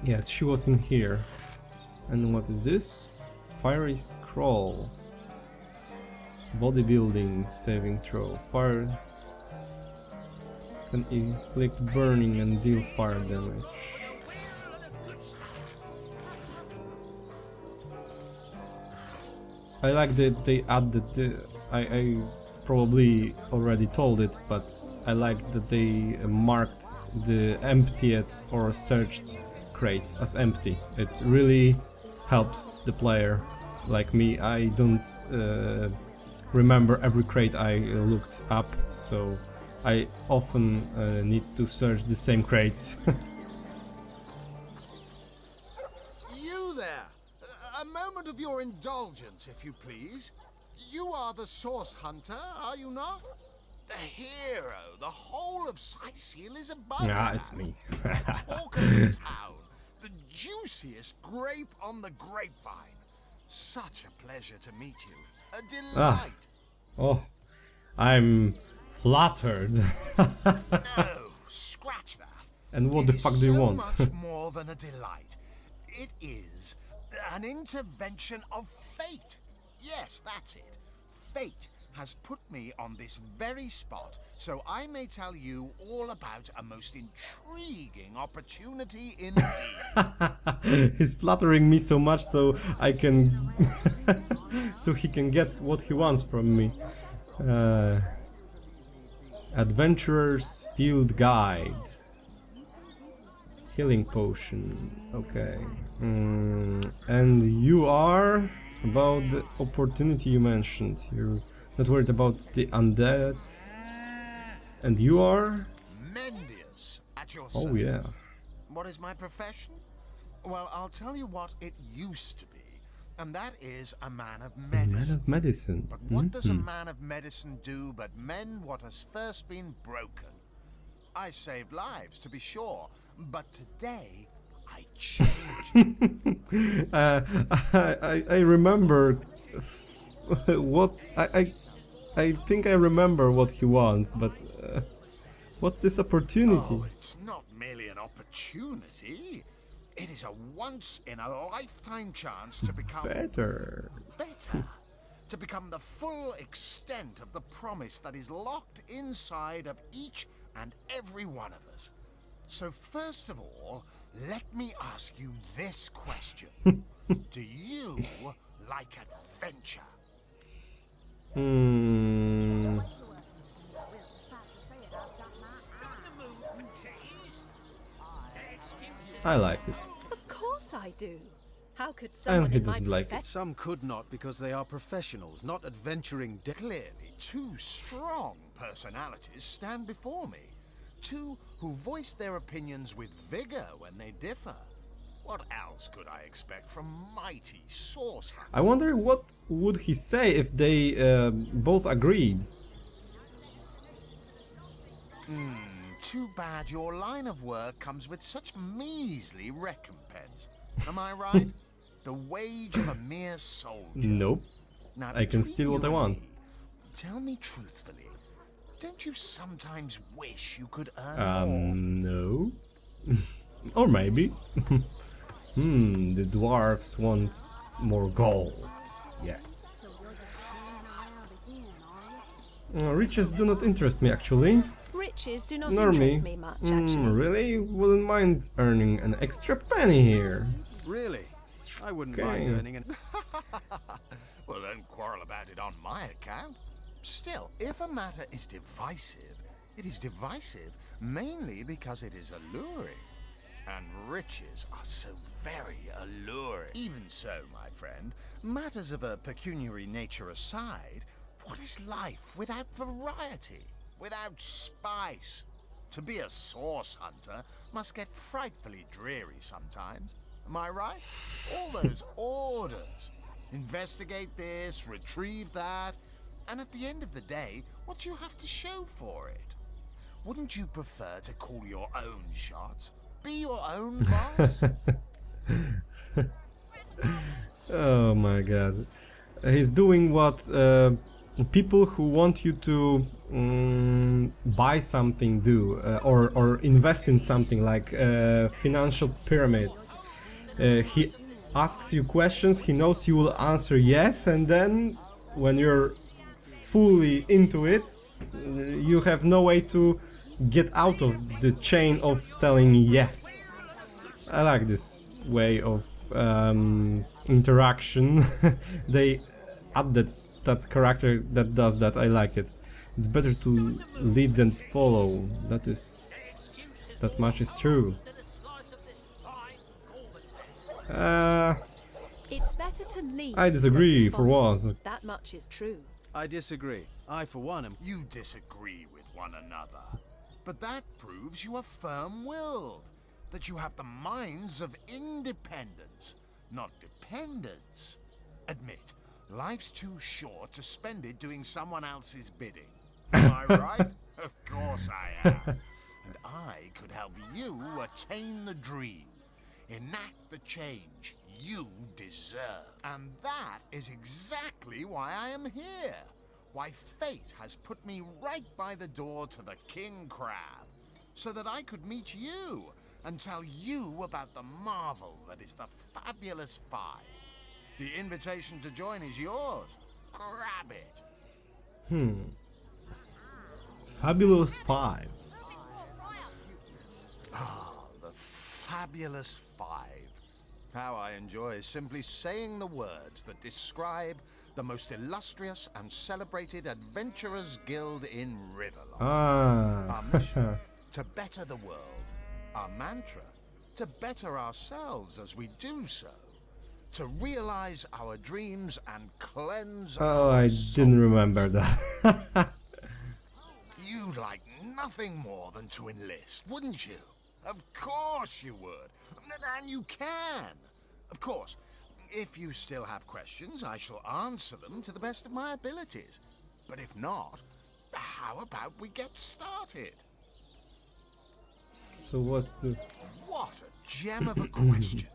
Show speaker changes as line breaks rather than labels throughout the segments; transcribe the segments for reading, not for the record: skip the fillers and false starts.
Yes, she was in here. And what is this? Fiery scroll. Bodybuilding saving throw. Fire can inflict burning and deal fire damage. I like that they added the... I probably already told it, but I like that they marked the emptied or searched crates as empty. It really helps the player like me. I don't remember every crate I looked up, so I often need to search the same crates.
You there! A moment of your indulgence, if you please. You are the source hunter, are you not? The hero. The whole of Sightseal is abuzz.
Yeah, it's me.
The talk of the town. The juiciest grape on the grapevine. Such a pleasure to meet you. A delight.
Oh, I'm flattered.
No, scratch that.
And what the fuck do you want?
It is so much more than a delight. It is an intervention of fate. Yes, that's it. Fate has put me on this very spot, so I may tell you all about a most intriguing opportunity indeed.
He's flattering me so much so I can... so he can get what he wants from me. Adventurer's Field Guide. Healing potion. Okay. And you are... About the opportunity you mentioned. You're not worried about the undead. And you are...
Mendius, at your
Oh
service.
yeah.
What is my profession? Well, I'll tell you what it used to be, and that is a man of medicine.
Man of medicine.
But what does a man of medicine do but mend what has first been broken? I saved lives, to be sure, but today I changed.
I remember what I think I remember what he wants, but what's this opportunity?
Oh, it's not merely an opportunity. It is a once-in-a-lifetime chance to become
Better.
To become the full extent of the promise that is locked inside of each and every one of us. So first of all, let me ask you this question. Do you like adventure?
I like it.
Of course I do. How could
And
someone
he
in my
doesn't like it.
profession...
Some could not because they are professionals, not adventuring.
Clearly, two strong personalities stand before me. Two who voice their opinions with vigor when they differ. What else could I expect from mighty source hunters?
I wonder what would he say if they both agreed.
Too bad your line of work comes with such measly recompense. Am I right? The wage of a mere soldier.
Nope.
Now,
I can
between
steal what
you
I
and
want.
me, tell me truthfully, don't you sometimes wish you could earn more?
No. Or maybe. The dwarves want more gold. Yes. Riches do not interest me actually.
Riches do not
Nor
interest
me.
me much, actually.
Really? Wouldn't mind earning an extra penny here.
Really? I wouldn't
Okay.
mind earning an...
Well, don't quarrel about it on my account. Still, if a matter is divisive, it is divisive mainly because it is alluring. And riches are so very alluring. Even so, my friend, matters of a pecuniary nature aside, what is life without variety, without spice? To be a source hunter must get frightfully dreary sometimes. Am I right? All those orders. Investigate this, retrieve that, and at the end of the day, what do you have to show for it? Wouldn't you prefer to call your own shots? Be your own boss?
Oh my god. He's doing what people who want you to buy something do or invest in something like financial pyramids. He asks you questions, he knows you will answer yes, and then when you're fully into it, you have no way to get out of the chain of telling yes. I like this way of interaction. They add that character that does that. I like it. It's better to lead than follow. That much is true.
It's better to lead.
I disagree
than to
for
follow.
once.
That much is true.
I disagree. I, for one, am...
You disagree with one another. But that proves you are firm-willed. That you have the minds of independence, not dependence. Admit, life's too short to spend it doing someone else's bidding. Am I right? Of course I am. And I could help you attain the dream. Enact the change you deserve. And that is exactly why I am here. Why fate has put me right by the door to the King Crab. So that I could meet you and tell you about the marvel that is the Fabulous Five. The invitation to join is yours. Grab it.
Fabulous Five.
Ah, the Fabulous Five. How I enjoy simply saying the words that describe the most illustrious and celebrated adventurers' guild in Riverlock. Our mission, to better the world. Our mantra, to better ourselves as we do so. To realize our dreams and cleanse
Oh,
our
I
souls.
didn't remember that.
You'd like nothing more than to enlist, wouldn't you? Of course you would. And you can. Of course, if you still have questions, I shall answer them to the best of my abilities. But if not, how about we get started?
So what the...
What a gem of a question.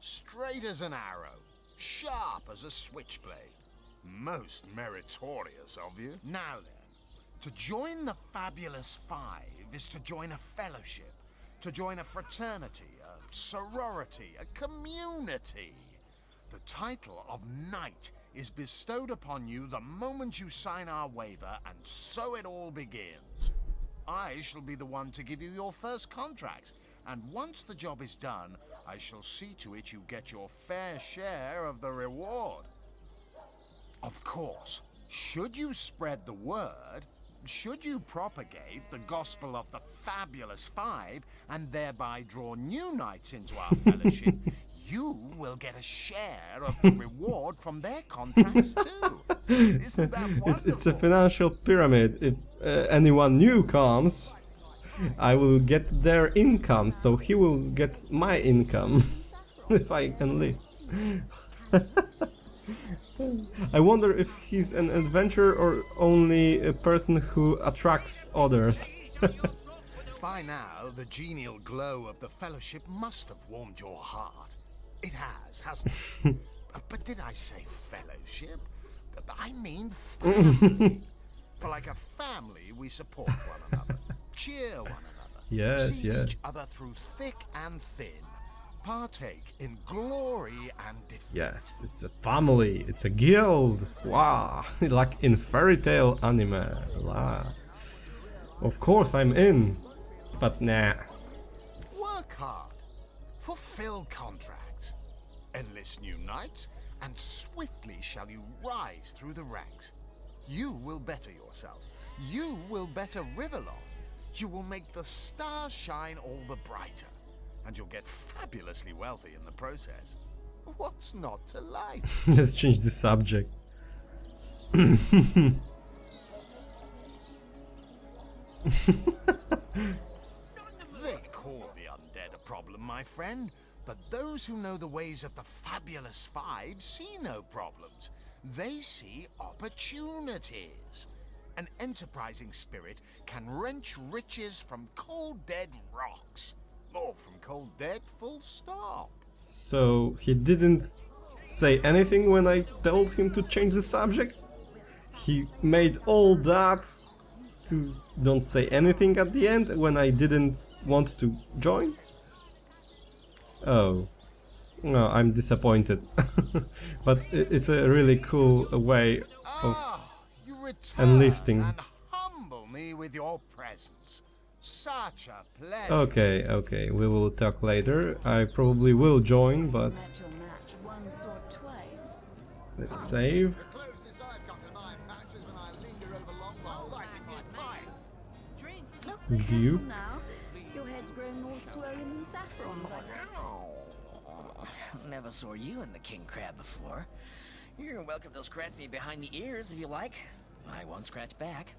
Straight as an arrow, sharp as a switchblade. Most meritorious of you. Now then, to join the Fabulous Five is to join a fellowship, to join a fraternity, a sorority, a community. The title of Knight is bestowed upon you the moment you sign our waiver, and so it all begins. I shall be the one to give you your first contracts, and once the job is done, I shall see to it you get your fair share of the reward. Of course, should you spread the word, should you propagate the gospel of the Fabulous Five, and thereby draw new knights into our fellowship, you will get a share of the reward from their contracts too. Isn't that wonderful?
It's a financial pyramid. If anyone new comes, I will get their income, so he will get my income if I enlist. I wonder if he's an adventurer or only a person who attracts others.
By now, the genial glow of the fellowship must have warmed your heart. It has, hasn't it? But did I say fellowship? I mean family. For like a family, we support one another, cheer one another,
Yes,
see
yes.
each other through thick and thin, partake in glory and defeat.
Yes, it's a family, it's a guild. Wow, like in fairy tale anime. Wow. Of course I'm in, but nah.
Work hard, fulfill contracts, enlist new knights, and swiftly shall you rise through the ranks. You will better yourself. You will better Riverlock. You will make the stars shine all the brighter. And you'll get fabulously wealthy in the process. What's not to like?
Let's change the subject.
They call the undead a problem, my friend. But those who know the ways of the Fabulous Five see no problems. They see opportunities. An enterprising spirit can wrench riches from cold dead rocks. Or from cold dead, full stop.
So he didn't say anything when I told him to change the subject? He made all that to don't say anything at the end when I didn't want to join? Oh. No, I'm disappointed. But it's a really cool way of
You return
enlisting.
and humble me with your presence. Such a pleasure.
Okay, we will talk later. I probably will join, but
Met your match once or twice.
let's save.
The closest I've come to 9 matches when I linger over long while lighting my pipe.
Drink.
Duke.
Look, careful now. Your head's grown more swollen than saffron's, I guess.
Never saw you in the king crab before. You're welcome to scratch me behind the ears if you like. I won't scratch back.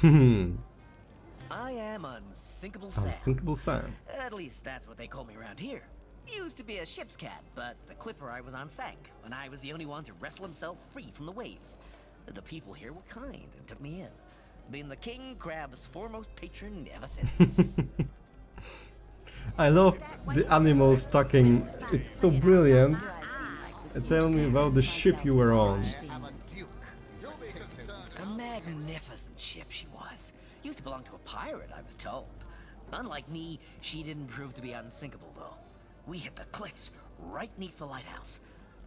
I am Unsinkable Sam.
Unsinkable Sam.
At least that's what they call me around here. Used to be a ship's cat, but the clipper I was on sank, and I was the only one to wrestle himself free from the waves. The people here were kind and took me in. Been the king crab's foremost patron ever since.
I love the animals talking. It's so brilliant.
Do I seem like the
Tell me about the ship you were on.
I'm a duke. You'll be concerned.
A magnificent ship she was. Used to belong to a pirate, I was told. Unlike me, she didn't prove to be unsinkable, though. We hit the cliffs right neath the lighthouse.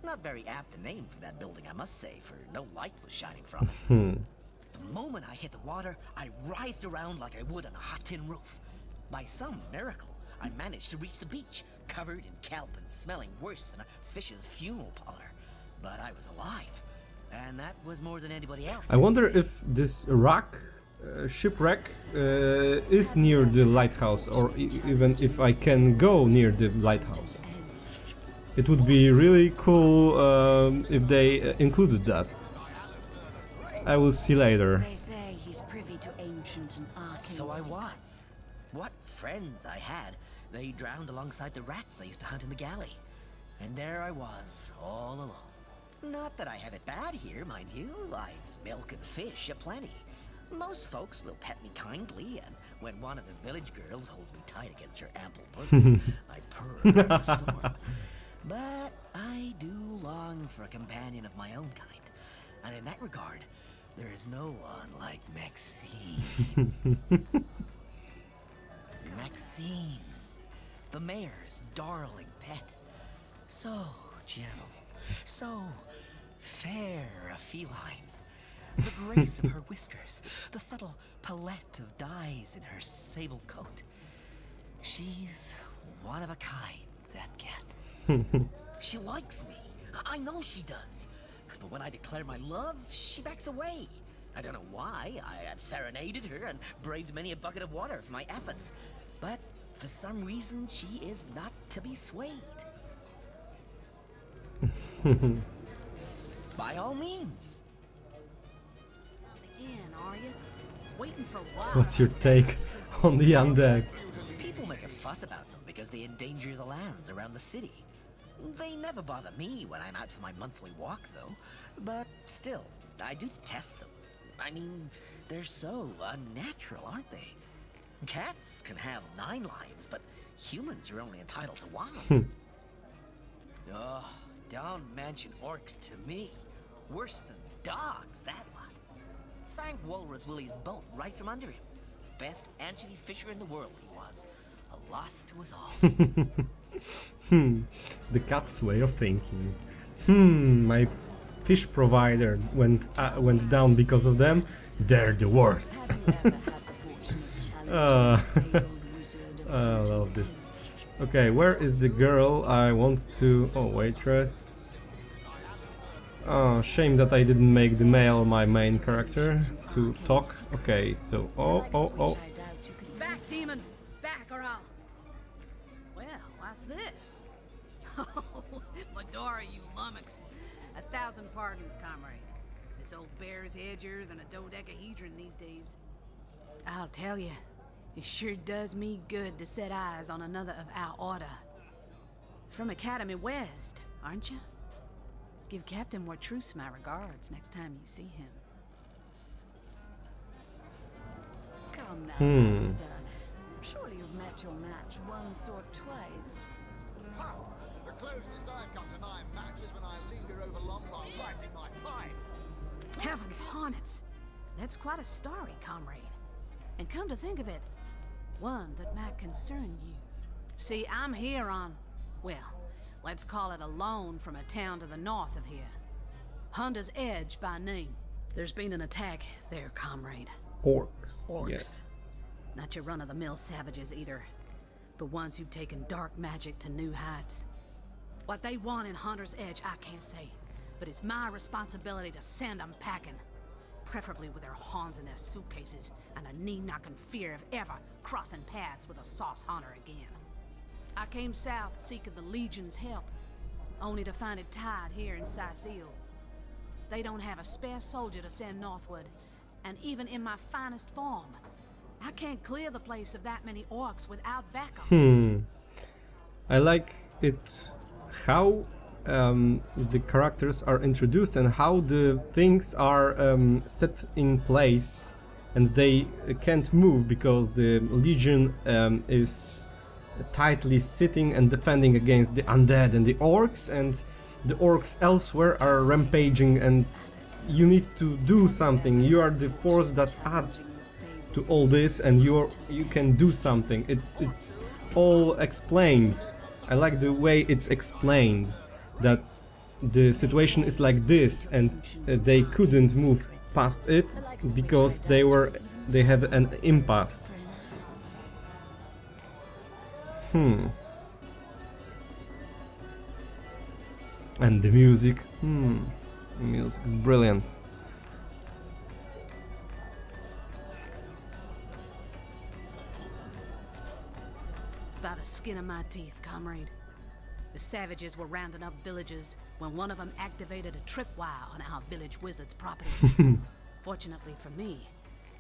Not very apt a name for that building, I must say, for no light was shining from it. The moment I hit the water, I writhed around like I would on a hot tin roof. By some miracle, I managed to reach the beach, covered in kelp and smelling worse than a fish's funeral parlor. But I was alive, and that was more than anybody else.
I wonder if this shipwreck is near the lighthouse, or even if I can go near the lighthouse. It would be really cool if they included that. I will see later.
They say he's privy to ancient and arcane.
So I was. What friends I had. They drowned alongside the rats I used to hunt in the galley. And there I was, all alone. Not that I have it bad here, mind you. I've milk and fish aplenty. Most folks will pet me kindly, and when one of the village girls holds me tight against her ample bosom, I purr in a storm. But I do long for a companion of my own kind. And in that regard, there is no one like Maxine. Maxine, the mayor's darling pet. So gentle, so fair a feline. The grace of her whiskers, the subtle palette of dyes in her sable coat. She's one of a kind, that cat. She likes me. I know she does. But when I declare my love, she backs away. I don't know why. I have serenaded her and braved many a bucket of water for my efforts. But for some reason, she is not to be swayed. By all means.
In, are you? Waiting for what?
What's your take on the undead?
People make a fuss about them because they endanger the lands around the city. They never bother me when I'm out for my monthly walk, though. But still, I do detest them. I mean, they're so unnatural, aren't they? Cats can have 9 lives, but humans are only entitled to 1. Oh, don't mention orcs to me. Worse than dogs, that lot. Sank Walrus Willie's boat right from under him. Best anchovy fisher in the world he was. A loss to us all.
The cat's way of thinking. My fish provider went down because of them. They're the worst.
Have you ever had the fortune of challenging the old wizard of
I love this. Okay, where is the girl I want to... Oh, waitress. Oh, shame that I didn't make the male my main character to talk. Okay, so... Oh.
Back, demon! Back, or I'll... Well, what's this? Oh, Medora, you lummox. 1,000 pardons, comrade. This old bear's edgier than a dodecahedron these days. I'll tell you, it sure does me good to set eyes on another of our order. From Academy West, aren't you? Give Captain Wartruce my regards next time you see him.
Come now, master. Surely you've met your match once or twice.
Ha! The closest I've come to 9 matches when I linger over long while lighting my pipe.
Heavens hornets! That's quite a story, comrade. And come to think of it, one that might concern you. See, I'm here on, well, let's call it a loan from a town to the north of here. Hunter's Edge by name. There's been an attack there, comrade.
Orcs.
Orcs.
Yes.
Not your run-of-the-mill savages either, but ones who've taken dark magic to new heights. What they want in Hunter's Edge, I can't say, but it's my responsibility to send them packing. Preferably with their horns in their suitcases and a knee-knocking fear of ever crossing paths with a sauce hunter again. I came south seeking the Legion's help, only to find it tied here in Sicile. They don't have a spare soldier to send northward, and even in my finest form, I can't clear the place of that many orcs without backup.
I like it how the characters are introduced and how the things are set in place, and they can't move because the Legion is tightly sitting and defending against the undead and the orcs, and the orcs elsewhere are rampaging, and you need to do something. You are the force that adds to all this, and you can do something. It's all explained. I like the way it's explained, that the situation is like this, and they couldn't move past it because they had an impasse. And the music, the music is brilliant.
By the skin of my teeth, comrade. The savages were rounding up villagers when one of them activated a tripwire on our village wizard's property. Fortunately for me,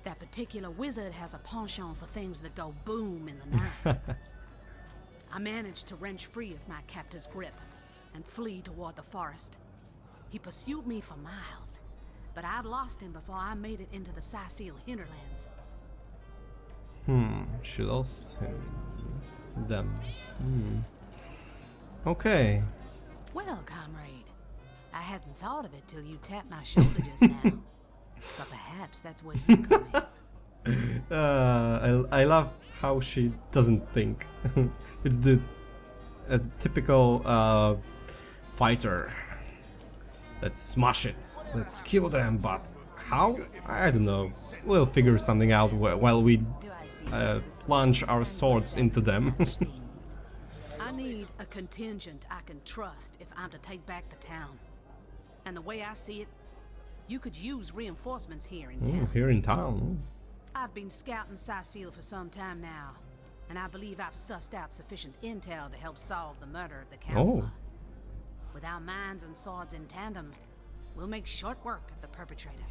that particular wizard has a penchant for things that go boom in the night. I managed to wrench free of my captor's grip and flee toward the forest. He pursued me for miles, but I'd lost him before I made it into the Sicile hinterlands.
She lost him. Them. Okay.
Well, comrade, I hadn't thought of it till you tapped my shoulder just now. But perhaps that's where you come in.
I love how she doesn't think. It's the typical fighter. Let's smash it. Let's kill them, but how? I don't know. We'll figure something out while we plunge our swords into them.
I need a contingent I can trust if I'm to take back the town. And the way I see it, you could use reinforcements here in town.
Here in town?
I've been scouting Sicile for some time now, and I believe I've sussed out sufficient intel to help solve the murder of the counselor. With our minds and swords in tandem, we'll make short work of the perpetrator.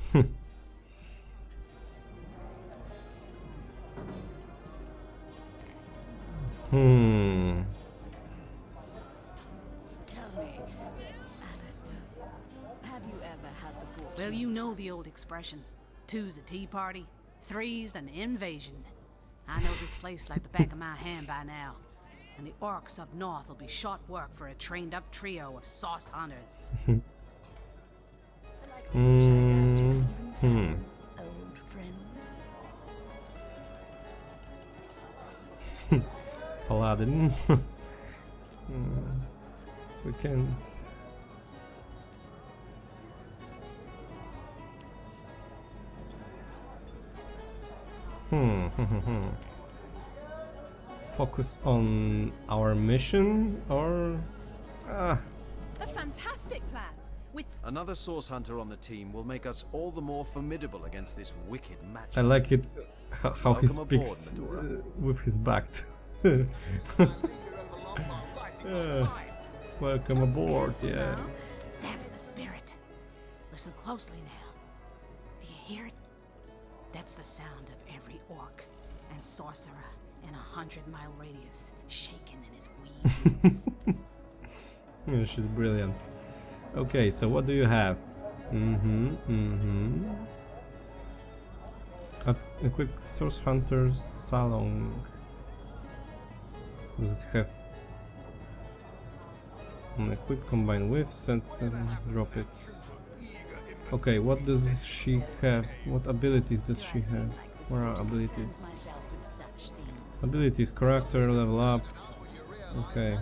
Tell me, Alistair, have you ever had the fortune?
Well, you know the old expression. 2's a tea party, 3's an invasion. I know this place like the back of my hand by now. And the orcs up north will be short work for a trained-up trio of sauce hunters.
The likes of which I doubt you even found, old friend.
Paladin. We can. Focus on our mission, or
A fantastic plan. With
Another source hunter on the team will make us all the more formidable against this wicked match.
I like it how he
Welcome aboard,
speaks
Medora.
with his back. Welcome aboard, yeah.
Well, that's the spirit. Listen closely now. Do you hear it? That's the sound of every orc and sorcerer in a 100-mile radius shaking in his wee boots.
Yeah, she's brilliant. Okay, so what do you have? A quick source hunter salon. Does it have equip combine with, set drop it. Okay, what does she have? What abilities does she have? Where are abilities? Abilities, character, level up. Okay.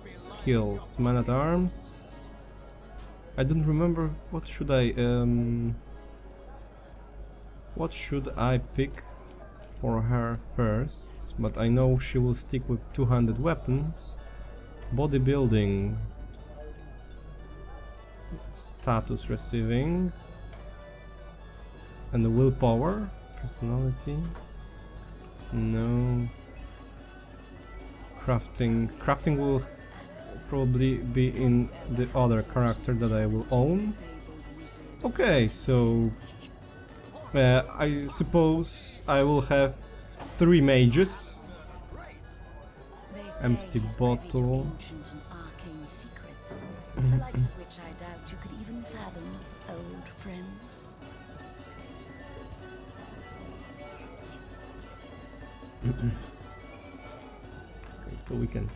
Skills, man at arms. I don't remember. What should I pick for her first? But I know she will stick with 200 weapons. Bodybuilding. Status receiving. And the willpower. Personality. No. Crafting. Crafting will probably be in the other character that I will own. Okay, so I suppose I will have 3 mages. Empty bottle.
The likes of which I doubt you could even fathom, old friend.
Okay, so we can